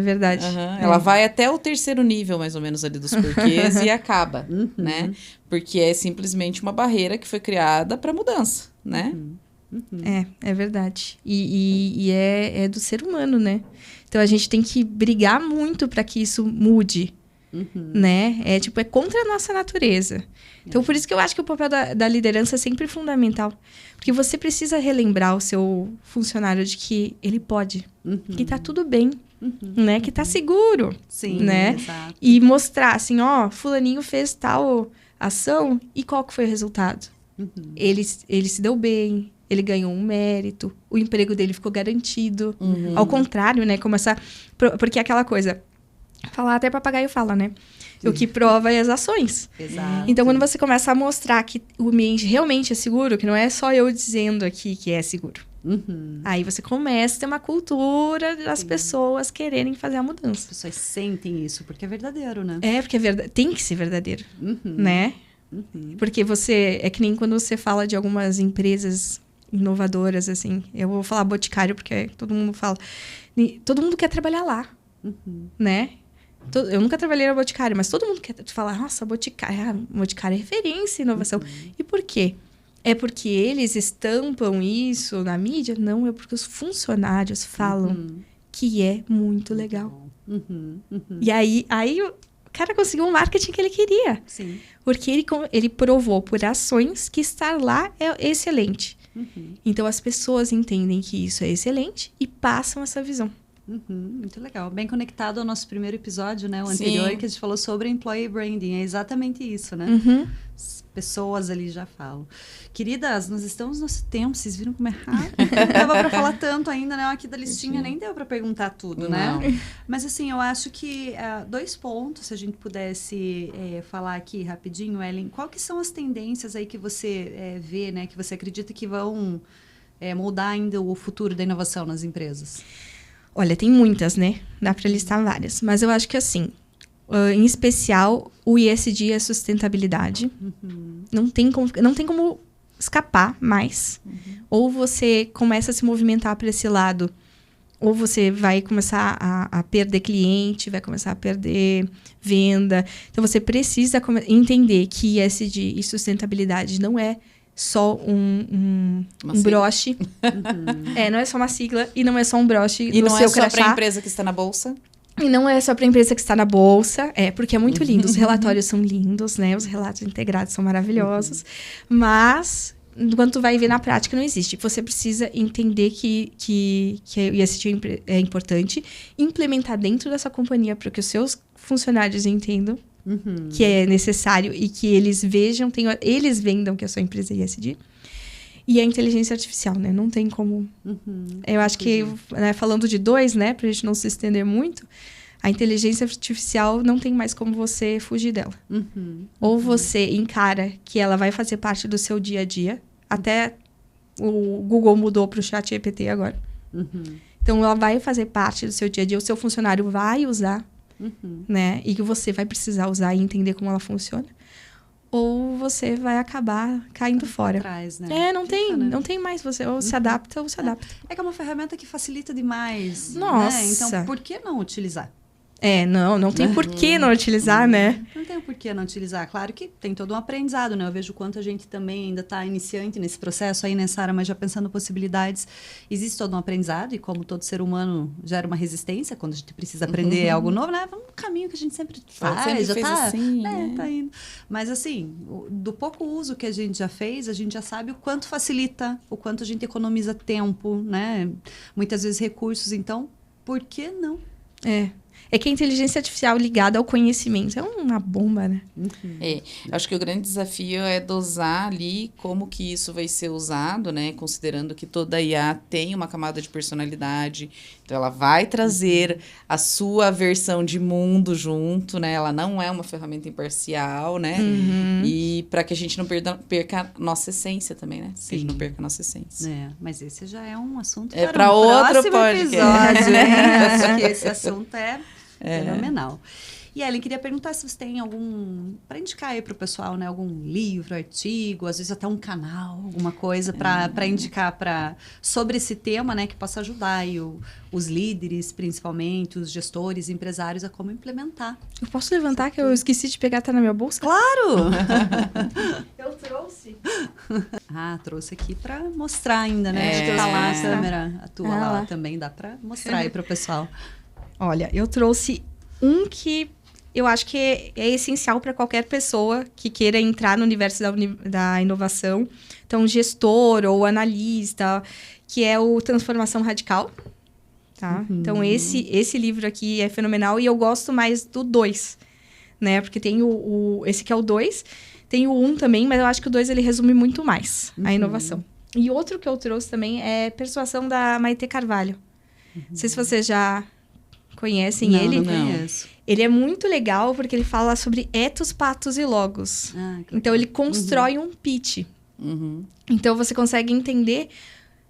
Ela vai até o 3º nível, mais ou menos, ali dos porquês e acaba, né? Porque é simplesmente uma barreira que foi criada para mudança, né? É verdade. E é do ser humano, né? Então, a gente tem que brigar muito para que isso mude. Né? É contra a nossa natureza. Então, por isso que eu acho que o papel da liderança é sempre fundamental. Porque você precisa relembrar o seu funcionário de que ele pode, que tá tudo bem, né? Que tá seguro. Sim, né? Exato. E mostrar assim, fulaninho fez tal ação e qual que foi o resultado? Ele se deu bem, ele ganhou um mérito, o emprego dele ficou garantido. Ao contrário, né? Porque é aquela coisa... Falar até papagaio fala, né? Sim. O que prova é as ações. Exato. Então, quando você começa a mostrar que o ambiente realmente é seguro, que não é só eu dizendo aqui que é seguro. Aí você começa a ter uma cultura das pessoas quererem fazer a mudança. As pessoas sentem isso, porque é verdadeiro, né? Porque é verdade. Tem que ser verdadeiro, né? Porque é que nem quando você fala de algumas empresas inovadoras, assim. Eu vou falar Boticário, porque todo mundo fala. Todo mundo quer trabalhar lá, né? Eu nunca trabalhei na Boticário, mas todo mundo quer falar, nossa, Boticário é referência em inovação. E por quê? É porque eles estampam isso na mídia? Não, é porque os funcionários falam que é muito legal. E aí o cara conseguiu um marketing que ele queria. Sim. Porque ele provou por ações que estar lá é excelente. Então, as pessoas entendem que isso é excelente e passam essa visão. Muito legal. Bem conectado ao nosso primeiro episódio, né? O anterior, que a gente falou sobre employee branding. É exatamente isso, né? As pessoas ali já falam. Queridas, nós estamos no nosso tempo. Vocês viram como é rápido? Não dava para falar tanto ainda, né? Aqui da listinha nem deu para perguntar tudo, né? Mas, assim, eu acho que 2 pontos, se a gente pudesse falar aqui rapidinho, Ellen. Qual que são as tendências aí que você vê, né? Que você acredita que vão moldar ainda o futuro da inovação nas empresas? Olha, tem muitas, né? Dá para listar várias. Mas eu acho que, assim, em especial, o ESG é sustentabilidade. Não tem como escapar mais. Ou você começa a se movimentar para esse lado, ou você vai começar a perder cliente, vai começar a perder venda. Então, você precisa entender que ESG e sustentabilidade não é só um broche. Não é só uma sigla e não é só um broche. E não é só para a empresa que está na bolsa? E não é só para a empresa que está na bolsa, porque é muito lindo. Os relatórios são lindos, né? Os relatos integrados são maravilhosos. Mas, quando tu vai ver na prática, não existe. Você precisa entender que o ESG é importante, implementar dentro dessa companhia para que os seus funcionários entendam que é necessário e que eles vejam, eles vendam que a sua empresa é ESG. E a inteligência artificial, né? Não tem como... Eu acho que, né, falando de 2, né? Pra gente não se estender muito, a inteligência artificial não tem mais como você fugir dela. Ou você encara que ela vai fazer parte do seu dia a dia. Até o Google mudou pro ChatGPT agora. Então, ela vai fazer parte do seu dia a dia. O seu funcionário vai usar, né? E que você vai precisar usar e entender como ela funciona. Ou você vai acabar caindo fora. Atrás, né? Não tem mais. Você ou se adapta ou se adapta. É que é uma ferramenta que facilita demais. Nossa! Né? Então, por que não utilizar? Não tem por que não utilizar, né? Não tem por que não utilizar. Claro que tem todo um aprendizado, né? Eu vejo o quanto a gente também ainda está iniciante nesse processo aí, nessa área, mas já pensando possibilidades. Existe todo um aprendizado e como todo ser humano gera uma resistência quando a gente precisa aprender algo novo, né? Um caminho que a gente sempre faz, sempre já fez tá, assim, tá indo. Mas assim, do pouco uso que a gente já fez, a gente já sabe o quanto facilita, o quanto a gente economiza tempo, né? Muitas vezes recursos, então, por que não? É que a inteligência artificial ligada ao conhecimento é uma bomba, né? Acho que o grande desafio é dosar ali como que isso vai ser usado, né? Considerando que toda IA tem uma camada de personalidade, então ela vai trazer a sua versão de mundo junto, né? Ela não é uma ferramenta imparcial, né? E para que a gente não perca a nossa essência também, né? Que a gente não perca a nossa essência. Mas esse já é um assunto para outro podcast. Episódio, né? Acho que esse assunto é fenomenal. E Ellen, queria perguntar se você tem algum... Para indicar aí para o pessoal, né? Algum livro, artigo, às vezes até um canal, alguma coisa para indicar sobre esse tema, né? Que possa ajudar aí os líderes, principalmente, os gestores, empresários, a como implementar. Eu posso levantar que eu esqueci de pegar, tá na minha bolsa? Claro! Eu trouxe. Trouxe aqui para mostrar ainda, né? Acho que tá lá a câmera, a tua lá também, dá para mostrar aí para o pessoal. Olha, eu trouxe um que eu acho que é essencial para qualquer pessoa que queira entrar no universo da inovação. Então, gestor ou analista, que é o Transformação Radical. Tá? Então, esse livro aqui é fenomenal e eu gosto mais do 2, né? Porque tem esse que é o 2, tem o 1 também, mas eu acho que o 2 ele resume muito mais a inovação. E outro que eu trouxe também é Persuasão da Maite Carvalho. Não sei se você já... conhecem ele? Não conheço. Ele é muito legal porque ele fala sobre etos, patos e logos. Então, ele constrói um pitch. Então, você consegue entender...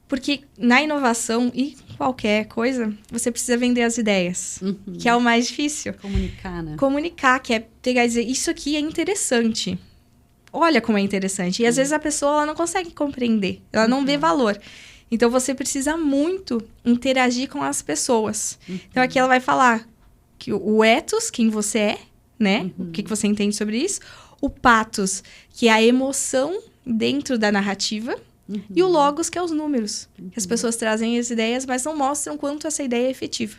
Porque na inovação e qualquer coisa, você precisa vender as ideias. Que é o mais difícil. Comunicar, né? Comunicar, que é pegar e dizer, isso aqui é interessante. olha como é interessante. E às vezes a pessoa ela não consegue compreender, ela não vê valor. Então você precisa muito interagir com as pessoas. Então aqui ela vai falar que o ethos, quem você é, né? O que você entende sobre isso. O pathos, que é a emoção dentro da narrativa. E o logos, que é os números. Que as pessoas trazem as ideias, mas não mostram quanto essa ideia é efetiva.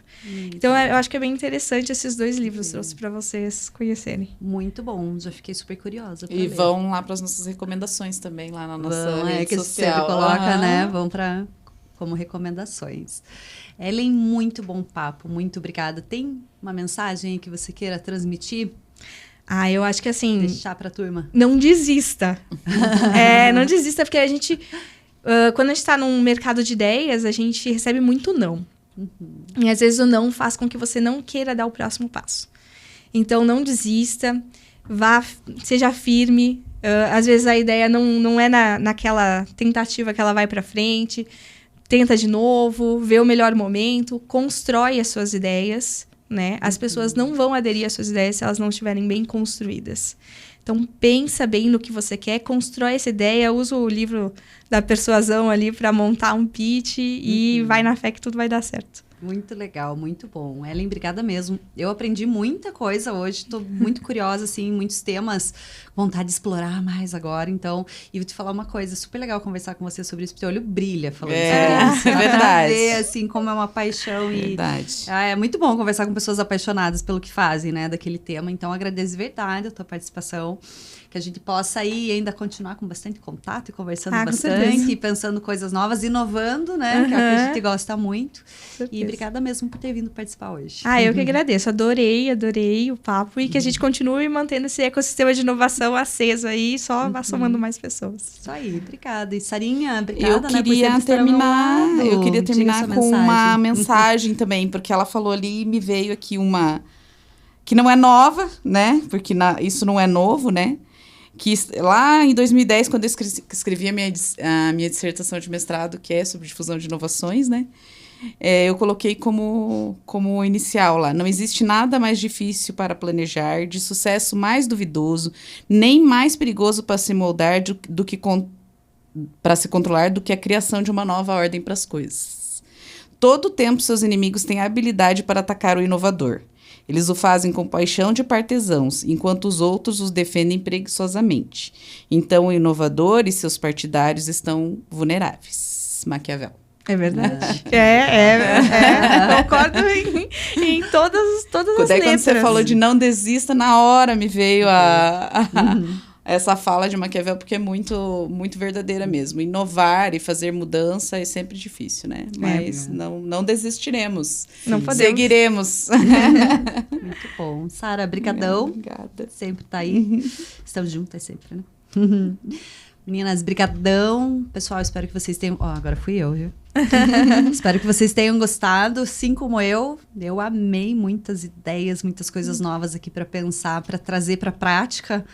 Então, eu acho que é bem interessante esses 2 livros. Trouxe para vocês conhecerem. Muito bom. Já fiquei super curiosa pra E ler. vão lá para as nossas recomendações também, lá na nossa rede que social. Você coloca, né? Vão para como recomendações. Ellen, muito bom papo. Muito obrigada. Tem uma mensagem aí que você queira transmitir? Eu acho que assim... Deixar pra turma. Não desista. Não desista, porque a gente... quando a gente tá num mercado de ideias, a gente recebe muito não. E às vezes o não faz com que você não queira dar o próximo passo. Então, não desista. Seja firme. Às vezes a ideia não é naquela tentativa que ela vai pra frente. Tenta de novo, vê o melhor momento, constrói as suas ideias. Né? As pessoas não vão aderir às suas ideias se elas não estiverem bem construídas. Então, pensa bem no que você quer, constrói essa ideia, usa o livro da persuasão ali para montar um pitch e vai na fé que tudo vai dar certo. Muito legal, muito bom. Ellen, obrigada mesmo. Eu aprendi muita coisa hoje, estou muito curiosa, assim, muitos temas, vontade de explorar mais agora, então, e vou te falar uma coisa, super legal conversar com você sobre isso, porque o olho brilha falando sobre isso. É verdade. Pra ver, assim, como é uma paixão Verdade. é muito bom conversar com pessoas apaixonadas pelo que fazem, né, daquele tema, então agradeço de verdade a tua participação, que a gente possa aí ainda continuar com bastante contato e conversando bastante, e pensando coisas novas, inovando, né, que é o que a gente gosta muito. E obrigada mesmo por ter vindo participar hoje. Eu que agradeço. Adorei o papo e que a gente continue mantendo esse ecossistema de inovação aceso aí, só vá somando mais pessoas. Isso aí, obrigada. E Sarinha, obrigada, Eu queria terminar com mensagem. uma mensagem também, porque ela falou ali e me veio aqui uma que não é nova, né? Porque isso não é novo, né? Que lá em 2010, quando eu escrevi a minha dissertação de mestrado, que é sobre difusão de inovações, né? Eu coloquei como inicial lá. Não existe nada mais difícil para planejar, de sucesso mais duvidoso, nem mais perigoso para se moldar do que para se controlar do que a criação de uma nova ordem para as coisas. Todo o tempo, seus inimigos têm a habilidade para atacar o inovador. Eles o fazem com paixão de partesãos, enquanto os outros os defendem preguiçosamente. Então, o inovador e seus partidários estão vulneráveis. Maquiavel. É verdade. Concordo em todas as letras. Quando você falou de não desista, na hora me veio essa fala de Maquiavel, porque é muito, muito verdadeira mesmo. Inovar e fazer mudança é sempre difícil, né? Mas não desistiremos. Não podemos. Seguiremos. Muito bom. Sara, brigadão. Obrigada. Sempre tá aí. Estamos juntas sempre, né? Meninas, brigadão. Pessoal, espero que vocês tenham... agora fui eu, viu? Espero que vocês tenham gostado, assim como eu. Eu amei muitas ideias, muitas coisas novas aqui para pensar, para trazer para prática.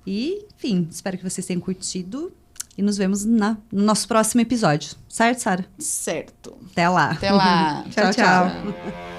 E, enfim, espero que vocês tenham curtido. E nos vemos no nosso próximo episódio. Certo, Sara? Certo. Até lá. Até lá. Tchau.